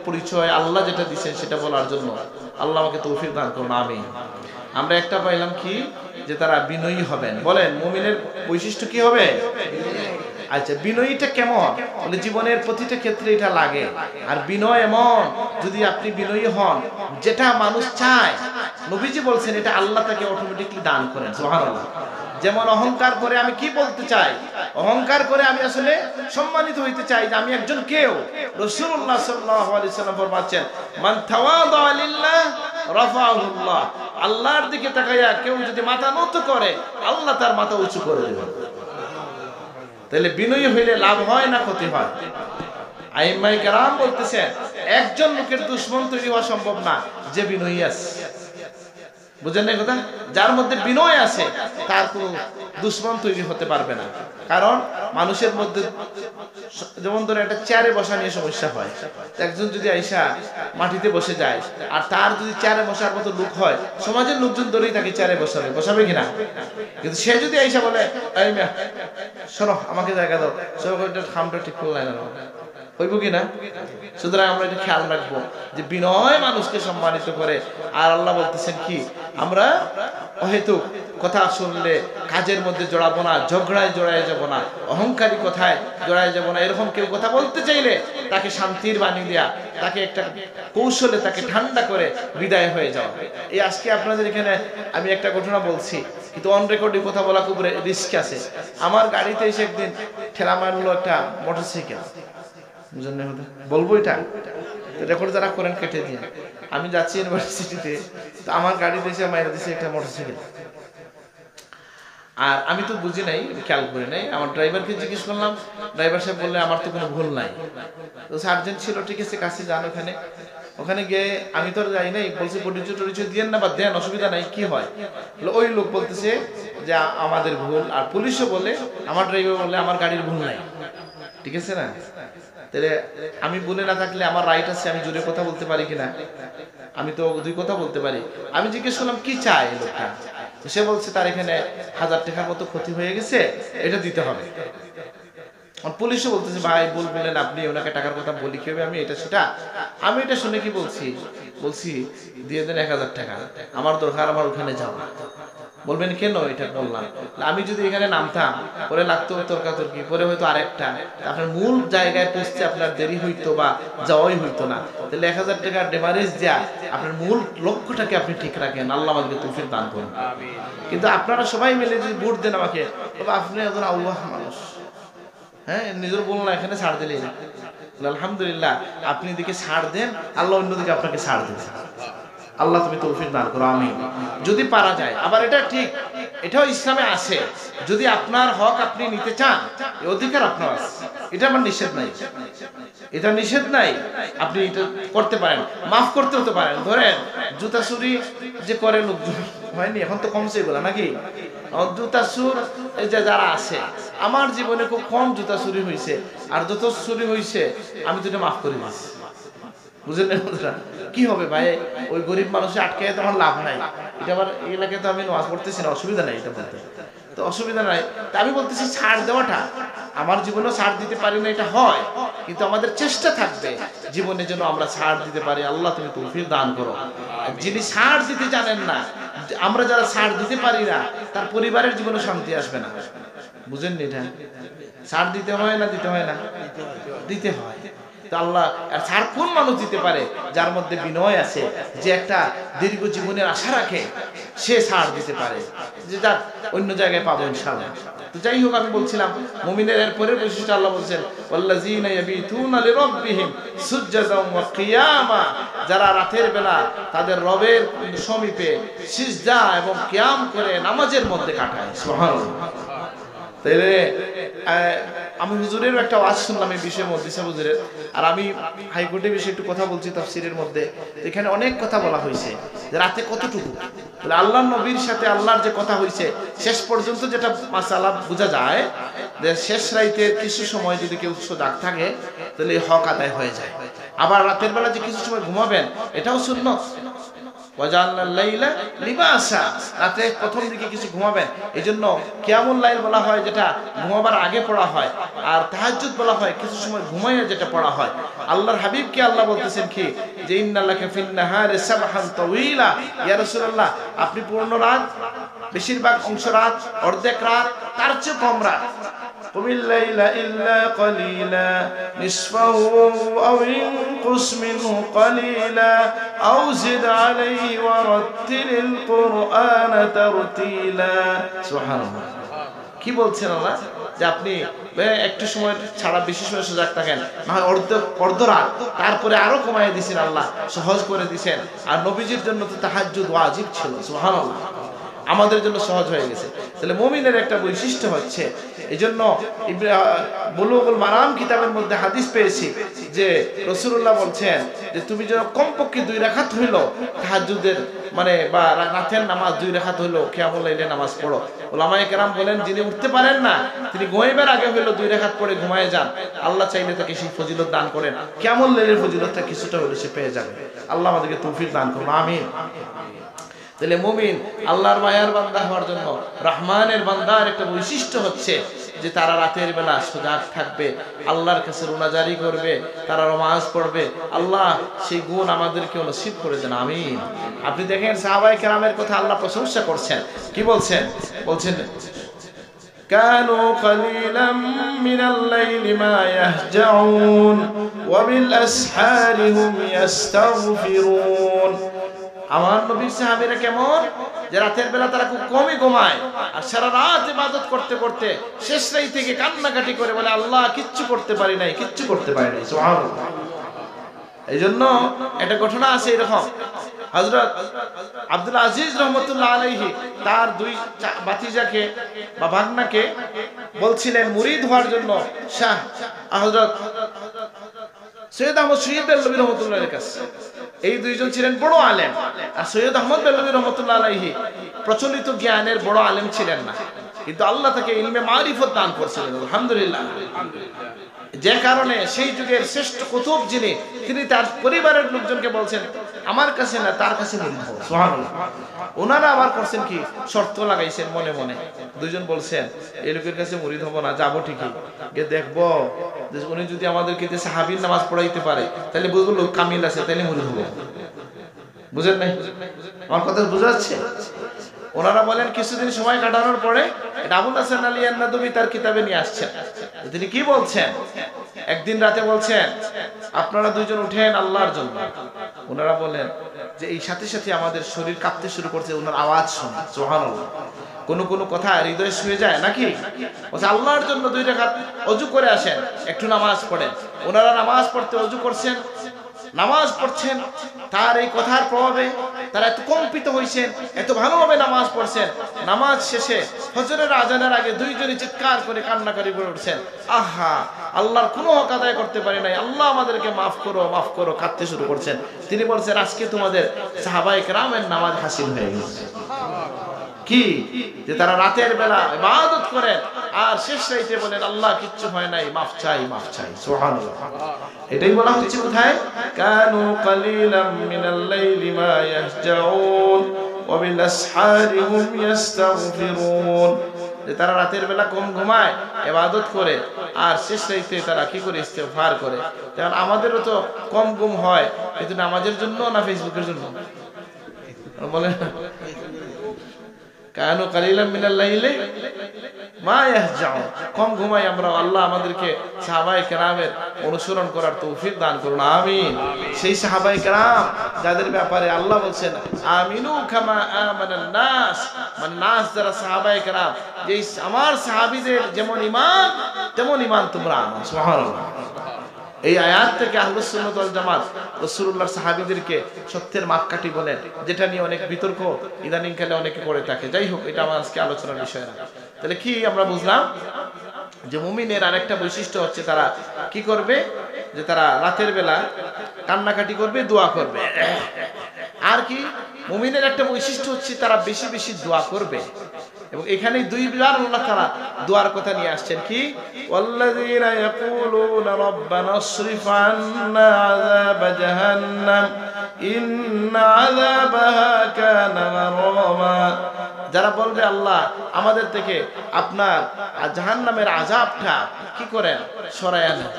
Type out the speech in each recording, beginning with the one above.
পরিচয় আল্লাহ যেটা দিচ্ছেন সেটা বলার জন্য আল্লাহ আমাকে তৌফিক দান করুন, আমিন। আমরা একটা পাইলাম কি, যে তারা বিনয়ী হবেন। বলেন মুমিনের বৈশিষ্ট্য কি হবে? আচ্ছা, বিনয়ীটা কেমন? বলে জীবনের প্রতিটা ক্ষেত্রে এটা লাগে। আর বিনয় এমন, যদি আপনি বিনয়ী হন, যেটা মানুষ চায়, নবীজি বলছেন এটা আল্লাহ তাকে অটোমেটিকলি দান করেন। সুবহানাল্লাহ। যেমন অহংকার করে আমি কি বলতে চাই, অহংকার করে আমি আসলে সম্মানিত হইতে চাই যে আমি একজন কেউ। রাসূলুল্লাহ সাল্লাল্লাহু আলাইহি সাল্লাম ফরমাচ্ছেন, মান তাওয়াদা লিল্লাহ রাফাহুল্লাহ। আল্লাহর দিকে তাকাইয়া কেউ যদি মাথা নত করে, আল্লাহ তার মাথা উঁচু করে দেবেন। তাহলে বিনয়ী হইলে লাভ হয় না ক্ষতি হয়? আইম্মায়ে কেরাম বলতেছেন, একজন লোকের দুশমন তৈরি হওয়া সম্ভব না যে বিনয়ী আছে। বুঝেন না কথা? যার মধ্যে বিনয় আছে তার কোনো দুশমন তৈরি হতে পারবে না। কারণ মানুষের মধ্যে, যেমন ধরে একটা চেয়ারে বসা নিয়ে সমস্যা হয়, একজন যদি আইসা মাটিতে বসে যায় আর তার যদি চেয়ারে বসার মতো লোক হয়, সমাজের লোকজন ধরেই তাকে চেয়ারে বসাবে কিনা? কিন্তু সে যদি আইসা বলে, এই মিয়া শোনো, আমাকে জায়গা দাও, খামটা ঠিক করলাই না, হইব কিনা? সুতরাং আমরা এটা খেয়াল রাখবো যে বিনয় মানুষকে সম্মানিত করে। আর আল্লাহ বলতেছেন কি, আমরা হয়তো কথা শুনলে কাজের মধ্যে জড়াবো না, ঝগড়ায় জড়ায় যাব না, অহংকারী কথায় জড়ায় যাব না। এরকম কেউ কথা বলতে চাইলে তাকে শান্তির বাণী দেয়া, তাকে একটা কৌশলে তাকে ঠান্ডা করে বিদায় হয়ে যাওয়া। এই আজকে আপনাদের এখানে আমি একটা ঘটনা বলছি, কিন্তু অন রেকর্ডে কথা বলা খুব রিস্ক আছে। আমার গাড়িতে এসে একদিন ঠেলা মারলো একটা মোটরসাইকেল। বলবো এটা রেকর্ড যারা করেন কেটে দিয়ে। আমি যাচ্ছি ইউনিভার্সিটিতে, তো আমার গাড়িতে এসে মাইরা দিয়েছে একটা মোটরসাইকেল। আর আমি তো বুঝি নাই, খেয়াল করি নাই। আমার ড্রাইভারকে জিজ্ঞেস করলাম, ড্রাইভার সাহেব বললে আমার তো কোনো ভুল নাই। তো সার্জেন্ট ছিল, ঠিক আছে কাছে যান। ওখানে গিয়ে আমি তো যাই নাই, বলছি পরিচয় দিয়েন না, বা দেন, অসুবিধা নাই, কি হয়? ওই লোক বলতেছে যে আমাদের ভুল। আর পুলিশও বলে, আমার ড্রাইভার বলে আমার গাড়ির ভুল নাই। ঠিক আছে না? তাহলে আমি বলে না থাকলে আমার রাইট আছে, আমি জোরে কথা বলতে পারি কিনা? আমি তো দুই কথা বলতে পারি। আমি জিজ্ঞেস করলাম কি চায় লোকটা, সে বলছে তার এখানে 1000 টাকার মতো ক্ষতি হয়ে গেছে, এটা দিতে হবে। পুলিশও বলতেছে, ভাই বলবেন আপনি, ওনাকে টাকার কথা বলি কি হবে, আমি এটা সেটা। আমি এটা শুনে কি বলছি দিয়ে দেন 1000 টাকা, আমার দরকার, আমার ওখানে যাও। বলবেন কেন? এটা বললাম, আমি যদি এখানে নামতাম, পরে লাগতো তর্কাতর্কি, পরে হয়তো আরেকটা, আপনার মূল জায়গায় পৌঁছতে আপনার দেরি হইতো বা যাওয়াই হইতো না। তাহলে 1000 টাকার ডেমারেজ দেয়া, আপনার মূল লক্ষ্যটাকে আপনি ঠিক রাখেন। আল্লাহ আমাদেরকে তৌফিক দান করুন। কিন্তু আপনারা সবাই মিলে যদি ভোট দেন আমাকে, তবে আপনি একজন আল্লাহ মানুষ, হ্যাঁ, নিজের বলুন না, এখানে ছাড় দিলেই না। আলহামদুলিল্লাহ, আপনি দিকে ছাড় দেন, আল্লাহ অন্যদিকে আপনাকে ছাড় দেন। আল্লাহ তুমি তৌফিক দান করো, আমিন। যদি পারা যায়, আবার এটা ঠিক, এটাও ইসলামে আছে, যদি আপনার হক আপনি নিতে চান, এই অধিকার আপনার আছে, এটা আমার নিষেধ নাই, এটা নিষেধ নাই, আপনি এটা করতে পারেন, মাফ করতে হতে পারেন। ধরেন জুতা চুরি যে করে লোকজন, হয়নি এখন তো কমছে এগুলা নাকি? জুতা চুর এই যে যারা আছে, আমার জীবনে খুব কম জুতা চুরি হয়েছে, আর যত চুরি হয়েছে আমি তো এটা মাফ করে দিয়েছি। বুঝলেন না? কি হবে ভাই, ওই গরিব মানুষে আটকে তো আমার লাভ নাই। এটা আবার এই এলাকায় তো আমি নামাজ পড়তেছি না, অসুবিধা নাই, এটা বলতে তো অসুবিধা নাই। তা আমি বলতেছি ছাড় দেওয়াটা, আমার জীবনেও ছাড় দিতে পারি না, এটা হয়, কিন্তু আমাদের চেষ্টা থাকবে জীবনে যেন আমরা ছাড় দিতে পারি। আল্লাহ তুমি তৌফিক দান করো। যিনি ছাড় দিতে জানেন না, আমরা যারা ছাড় দিতে পারি না, তার পরিবারের জীবনে শান্তি আসবে না। বুঝেননি? এটা ছাড় দিতে হয় না, দিতে হয় না, দিতে হয়। আল্লাহ ছাড় কোন মানুষ দিতে পারে? যার মধ্যে বিনয় আছে, যে একটা দীর্ঘ জীবনের আশা রাখে, সে ছাড় দিতে পারে, যে যাক অন্য জায়গায় পাবো ইনশাআল্লাহ। তো যাই হোক, আমি বলছিলাম মুমিনের এর পরের বৈশিষ্ট্য আল্লাহ বলছেন, ওয়াল্লাযীনা ইয়াবিতুনা লিরাব্বিহিম সুজদান ওয়া কিয়ামা, যারা রাতের বেলা তাদের রবের সমীপে সিজদা এবং কিয়াম করে নামাজের মধ্যে কাটায়। সুবহানাল্লাহ। তাইলে আমি হুজুরের একটা ওয়াজ শুনলাম এই বিষয়ের মধ্যে, হুজুরের, আর আমি হাইকোর্টের বিষয়ে একটু কথা বলছি তাফসীরের মধ্যে। এখানে অনেক কথা বলা হয়েছে যে রাতে কতটুকু, তাহলে আল্লাহর নবীর সাথে আল্লাহর যে কথা হয়েছে শেষ পর্যন্ত যেটা মাসালা বোঝা যায়, যে শেষ রাইতের কিছু সময় যদি কেউ জাগ থাকে তাহলে হক আদায় হয়ে যায়। আবার রাতের বেলা যে কিছু সময় ঘুমাবেন, এটাও সুন্নাত। ওয়াজাআলনাল লাইলা লিবাসা, রাতে প্রথম দিকে কিছু ঘুমাবেন। এইজন্য কিয়ামুল লাইল বলা হয় যেটা ঘুমাবার আগে পড়া হয়, আর তাহাজ্জুদ বলা হয় কিছু সময় ঘুমাইয়া যেটা পড়া হয়। আল্লাহর হাবিবকে আল্লাহ বলতেছেন কি যে ইন্নাল্লাকা ফিন নাহারি সাবহান তাওয়িলা, ইয়া রাসূলুল্লাহ আপনি পূর্ণ রাত, বেশিরভাগ অংশ রাত, অর্ধেক রাত, তার চেয়ে কম রাত। কুমিল লাইলা ইল্লা কালিলা নিসফাহু আও ইনকুস মিনহু কালিলা আও জিদ আলাইহি ওয়া রাত্তিলিল কুরআনা তারতিলা। সুবহানাল্লাহ। কি বলছেন আল্লাহ যে আপনি একটু সময় ছাড়া বেশি সময় সজাগ থাকেন, না হয় অর্ধ রাত, তারপরে আরো কমায় দিয়েছেন আল্লাহ, সহজ করে দিয়েছেন। আর নবীজির জন্য তো তাহাজ্জুদ ওয়াজিব ছিল। সুবহানাল্লাহ। আমাদের জন্য সহজ হয়ে গেছে। তাহলে মুমিনের একটা বৈশিষ্ট্য হচ্ছে, এই জন্য বুলুগুল মারাম কিতাবের মধ্যে হাদিস পেয়েছি যে রাসূলুল্লাহ বলছেন যে তুমি যেন কমপক্ষে 2 রাকাত হইল তাহাজ্জুদের মানে বা রাতের নামাজ 2 রাকাত হইল কিয়ামুল লাইলে নামাজ পড়ো। উলামায়ে কেরাম বলেন যিনি উঠতে পারেন না তিনি ঘুমাইবার আগে হইল 2 রাকাত পড়ে ঘুমায় যান, আল্লাহ চাইলে তাকে সেই ফজিলত দান করেন, কিয়ামুল লাইলের ফজিলতটা কিছুটা হলে সে পেয়ে যাবে। আল্লাহ আমাদেরকে তৌফিক দান করুন, আমিন। তাহলে মুমিন আল্লাহর মায়ার বান্দা হওয়ার জন্য রহমানের বান্দার একটা বৈশিষ্ট্য হচ্ছে যে তারা রাতের বেলা সজাগ থাকবে, আল্লাহর কাছে রোনাজারি করবে, তারা নামাজ পড়বে। আল্লাহ সেই গুণ আমাদেরকে নসিব করে দেন, আমিন। আপনি দেখেন সাহাবায়ে কেরামের কথা আল্লাহ প্রশংসা করছেন, কি বলছেন? বলছেন কানু কালিলাম মিনাল লাইলি মা ইয়াহজাউন ওয়া বিল আসহারি হুম ইস্তাগফিরুন। আমার নবীর সাহাবীরা কেমন যে রাতের বেলা তারা খুব কমই ঘুমায়, আর সারা রাত ইবাদত করতে করতে শেষ রাত থেকে কান্নাকাটি করে বলে আল্লাহ কিচ্ছু করতে পারি নাই, কিচ্ছু করতে পারি নাই। সুবহানাল্লাহ। এই জন্য একটা ঘটনা আছে এরকম, হযরত আব্দুল আজিজ রহমতুল্লাহ আলাইহি তার 2 ভাতিজাকে বা ভাগনাকে বলছিলেন মুরিদ হওয়ার জন্য শাহ হযরত সৈয়দ আহমদ শহীদ বেল্লভী রহমতুল্লাহর কাছে। এই 2 জন ছিলেন বড় আলেম, আর সৈয়দ আহমদ বেল্লভী রহমতুল্লাহ আলাইহি প্রচলিত জ্ঞানের বড় আলেম ছিলেন না, কিন্তু আল্লাহ তাকে ইলমে মারিফত দান করেছিলেন, আলহামদুলিল্লাহ। যে কারণে সেই যুগের শ্রেষ্ঠ কুতুব যিনি, তিনি তার পরিবারের লোকজনকে বলছেন আমার কাছে না তার কাছে নিয়ে যাও। সুবহানাল্লাহ। ওনারা আবার করছেন কি শর্ত লাগাইছেন মনে মনে। 2 জন বলছেন এই লোকের কাছে মুরিদ হব না, যাবো ঠিকই, গিয়ে দেখবো যে উনি যদি আমাদেরকে যে সাহাবীর নামাজ পড়াইতে পারে তাহলে বুঝবো লোক কামিল আছে, তাহলে মুরিদ হবো। বুঝেন নাই? আমার কথা বোঝা যাচ্ছে? ওনারা বলেন কিছুদিন সময় কাটানোর পরে এটা আবুল হাসান আলী আন-নাদবী তার কিতাবে নিয়ে আসছেন। তিনি কি বলছেন? একদিন রাতে বলছেন আপনারা 2 জন উঠেন আল্লাহর জন্য। ওনারা বলেন যে এই সাথে সাথে আমাদের শরীর কাঁপতে শুরু করছে ওনার আওয়াজ শুনে। সুবহানাল্লাহ। কোন কথা হৃদয়ে শুয়ে যায় নাকি? বলছে আল্লাহর জন্য 2 রাকাত ওযু করে আসেন, একটু নামাজ পড়েন। ওনারা নামাজ পড়তে ওযু করছেন, নামাজ পড়ছেন, তার এই কথার প্রভাবে তারা এত কম্পিত হয়েছেন, এত ভালোভাবে নামাজ পড়ছেন। নামাজ শেষে ফজরের আজানের আগে 2 জনই চিৎকার করে কান্নাকারি করে উঠছেন, আহা আল্লাহর কোনো হক আদায় করতে পারি নাই, আল্লাহ আমাদেরকে মাফ করো, মাফ করো, কাঁদতে শুরু করছেন। তিনি বলছেন আজকে তোমাদের সাহাবায়ে কেরামের নামাজ হাসিল হয়ে গেছে। কি যে তারা রাতের বেলা ইবাদত করেন আর শেষ রাতে বলেন আল্লাহ কিচ্ছু হয় নাই, মাফ চাই, মাফ চাই। সুবহানাল্লাহ। এটাই বলা হচ্ছে কোথায়? কানু কালিলাম মিনাল লাইলি মা ইয়াহজাউন ওয়া বিল আসহারি হুম ইস্তাগফিরুন। যে তারা রাতের বেলা কম ঘুমায়, ইবাদত করে, আর শেষ রাতে তারা কি করে? ইস্তিগফার করে। কারণ আমাদেরও তো কম ঘুম হয়, কিন্তু নামাজের জন্য না ফেসবুকের জন্য? বলেন কানু কালিলাম মিনাল লাইলি মা ইয়াহজাউন। কম ঘুমাই আমরা, আল্লাহ আমাদেরকে সাহাবায়ে কেরামের অনুসরণ করার তৌফিক দান করুন, আমিন। সেই সাহাবায়ে কেরাম যাদের ব্যাপারে আল্লাহ বলছেন আমিনু কামা আমানান নাস, মানে নাস যারা সাহাবায়ে কেরাম, যে আমার সাহাবীদের যেমন ঈমান তেমন ঈমান তোমরা আনো। সুবহানাল্লাহ। এই আয়াত থেকে আহলুস সুন্নাত ওয়াল জামাত রাসূলুল্লাহর সাহাবীদেরকে সত্যের মাপকাঠি বলেন, যেটা নিয়ে অনেক বিতর্ক ইদানিং কালে অনেকে করে থাকে। যাই হোক, এটা আমার আজকে আলোচনার বিষয় না। তাহলে কি আমরা বুঝলাম যে মুমিনের আরেকটা বৈশিষ্ট্য হচ্ছে তারা কি করবে? যে তারা রাতের বেলা কান্নাকাটি করবে, দোয়া করবে। আর কি মুমিনের একটা বৈশিষ্ট্য হচ্ছে তারা বেশি বেশি দোয়া করবে। এবং এখানেই দুইবার আল্লাহ তাআলা দোয়ার কথা নিয়ে আসছেন কি ওয়াল্লাযীনা ইয়াকুলুনা রাব্বানা আসরিফ আন্না আযাব জাহান্নাম ইন্না আযাবাহা কানা গারামা। যারা বলবে আল্লাহ আমাদের থেকে আপনার জাহান্নামের আযাবটা কি করেন সরায়া নেন,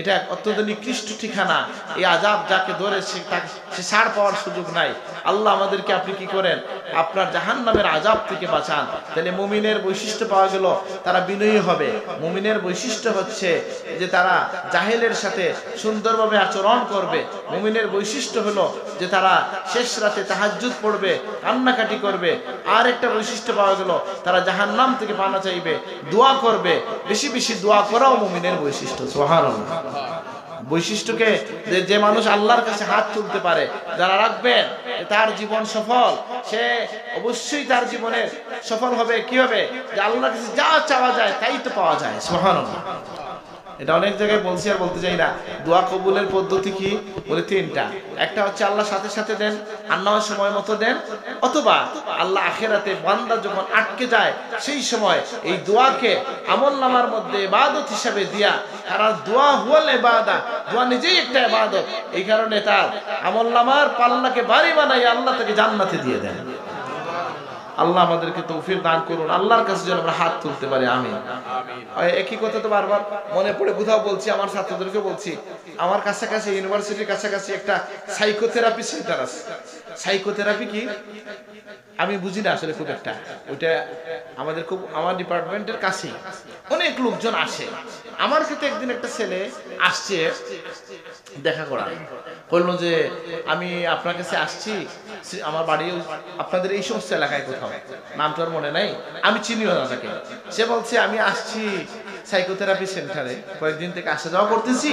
এটা অত্যন্ত নিকৃষ্ট ঠিকানা, এই আযাব যাকে ধরে সে ছাড় পাওয়ার সুযোগ নাই। আল্লাহ আমাদেরকে আপনি কি করেন আপনার জাহান্নামের আযাব থেকে বাঁচান। তাহলে মুমিনের বৈশিষ্ট্য পাওয়া গেল, তারা বিনয়ী হবে। মুমিনের বৈশিষ্ট্য হচ্ছে যে তারা জাহেলের সাথে সুন্দরভাবে আচরণ করবে। মুমিনের বৈশিষ্ট্য হলো যে তারা শেষ রাতে তাহাজ্জুদ পড়বে, কান্নাকাটি করবে। আর একটা বৈশিষ্ট্য পাওয়া গেল, তারা জাহান্নাম থেকে পানা চাইবে, দোয়া করবে। বেশি বেশি দোয়া করাও মুমিনের বৈশিষ্ট্য। সুবহানাল্লাহ। বৈশিষ্ট্যকে যে মানুষ আল্লাহর কাছে হাত তুলতে পারে, যারা রাখবেন তার জীবন সফল, সে অবশ্যই তার জীবনে সফল হবে। কি হবে? যে আল্লাহর কাছে যা চাওয়া যায় তাই তো পাওয়া যায়। সুবহানাল্লাহ। এটা অনেক জায়গায় বলছি আর বলতে চাই না। দোয়া কবুলের পদ্ধতি কি বলে তিনটা। একটা হচ্ছে আল্লাহ সাথে সাথে দেন, আর নয় সময় মতো দেন, অথবা আল্লাহ আখিরাতে বান্দা যখন আটকে যায় সেই সময় এই দোয়াকে আমলনামার মধ্যে ইবাদত হিসেবে দিয়া, কারণ দোয়া হুয়াল ইবাদত, দোয়া নিজেই একটা ইবাদত। এই কারণে তার আমলনামার পাল্লাকে ভারী বানাই আল্লাহ তাকে জান্নাতে দিয়ে দেন। আল্লাহ আমাদেরকে তৌফিক দান করুন, আল্লাহর কাছে যেন আমরা হাত তুলতে পারি। আমিন। একই কথা তো বারবার মনে পড়ে, কোথাও বলছি, আমার ছাত্রদেরকে বলছি, আমার কাছাকাছি ইউনিভার্সিটির কাছাকাছি একটা সাইকোথেরাপি সেন্টার আছে। সাইকোথেরাপি কি আমি বুঝি না আসলে খুব একটা। ওইটা আমাদের খুব আমার ডিপার্টমেন্টের কাছেই অনেক লোকজন আসে। আমার সাথে একদিন একটা ছেলে আসছে দেখা করা, বললো যে আমি আপনার কাছে আসছি, আমার বাড়ি আপনাদের এই সমস্ত এলাকায় কোথাও, নামটা আর মনে নাই, আমি চিনিও না তাকে। সে বলছে আমি আসছি সাইকোথেরাপি সেন্টারে, কয়েকদিন থেকে আসা যাওয়া করতেছি,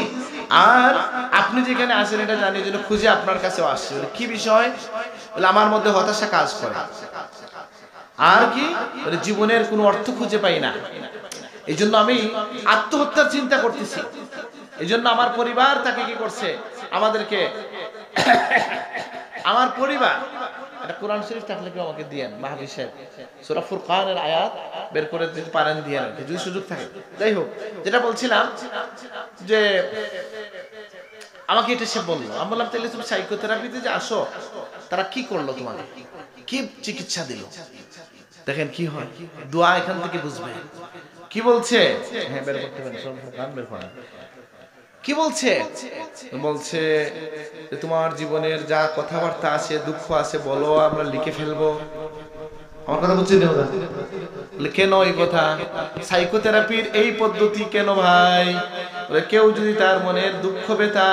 আর আপনি যেখানে আসেন এটা জানি জন্য খুঁজে আপনার কাছেও আসছি। কি বিষয়? বলে আমার মধ্যে হতাশা কাজ করে, আর কি বলে জীবনের কোনো অর্থ খুঁজে পাই না, এই জন্য আমি আত্মহত্যার চিন্তা করতেছি। এই জন্য আমার পরিবার তাকে কি করছে, আমাদেরকে আমার পরিবার একটা কোরআন শরীফ থাকলে কেউ আমাকে দিয়েন, মাহবুব সাহেব সূরা ফুরকানের আয়াত বের করে দিতে পারেন, দিয়েন যদি সুযোগ থাকে। যাই হোক, যেটা বলছিলাম যে আমাকে এটা সে বললো, আমি বললাম তাহলে তুমি সাইকোথেরাপিতে যে আসো, তারা কি করলো, তোমাকে কি চিকিৎসা দিল? দেখেন কি হয়, দোয়া এখান থেকে বুঝবে। কি বলছে? হ্যাঁ বের করতে পারেন, ফুরকান বের করেন। কি বলছে? বলছে তোমার জীবনের যা কথাবার্তা আছে, দুঃখ আছে, বলো, আমরা লিখে ফেলবো। আমার কথা বুঝছেন? কেন এই কথা? সাইকোথেরাপির এই পদ্ধতি কেন ভাই? কেউ যদি তার মনের দুঃখ ব্যথা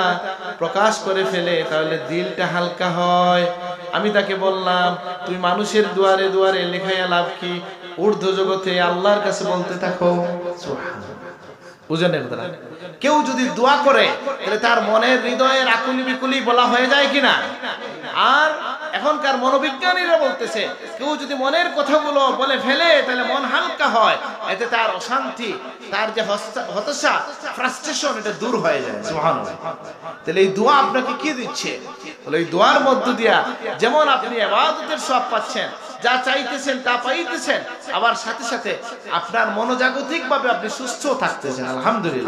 প্রকাশ করে ফেলে তাহলে দিলটা হালকা হয়। আমি তাকে বললাম তুমি মানুষের দুয়ারে দুয়ারে লেখাইয়া লাভ কি, ঊর্ধ্ব জগতে আল্লাহর কাছে বলতে থাকো। বুঝেন কথা? কেউ যদি দোয়া করে তাহলে তার মনের হৃদয়ের আকুলি বিকুলি বলা হয়ে যায় কিনা। আর এখনকার মনোবিজ্ঞানীরা বলতেছে কেউ যদি মনের কথাগুলো বলে ফেলে তাহলে মন হালকা হয়, এতে তার অশান্তি, তার যে হতাশা, ফ্রাস্ট্রেশন, এটা দূর হয়ে যায়। সুবহানাল্লাহ। তাহলে এই দোয়া আপনাকে কি দিচ্ছে? বলে এই দোয়ার মধ্য দিয়া যেমন আপনি ইবাদতের সওয়াব পাচ্ছেন, যা চাইতেছেন তা পাইতেছেন, আবার সাথে সাথে আপনার মনোজাগতিক ভাবে আপনি সুস্থ থাকতেছেন। আলহামদুলিল্লাহ।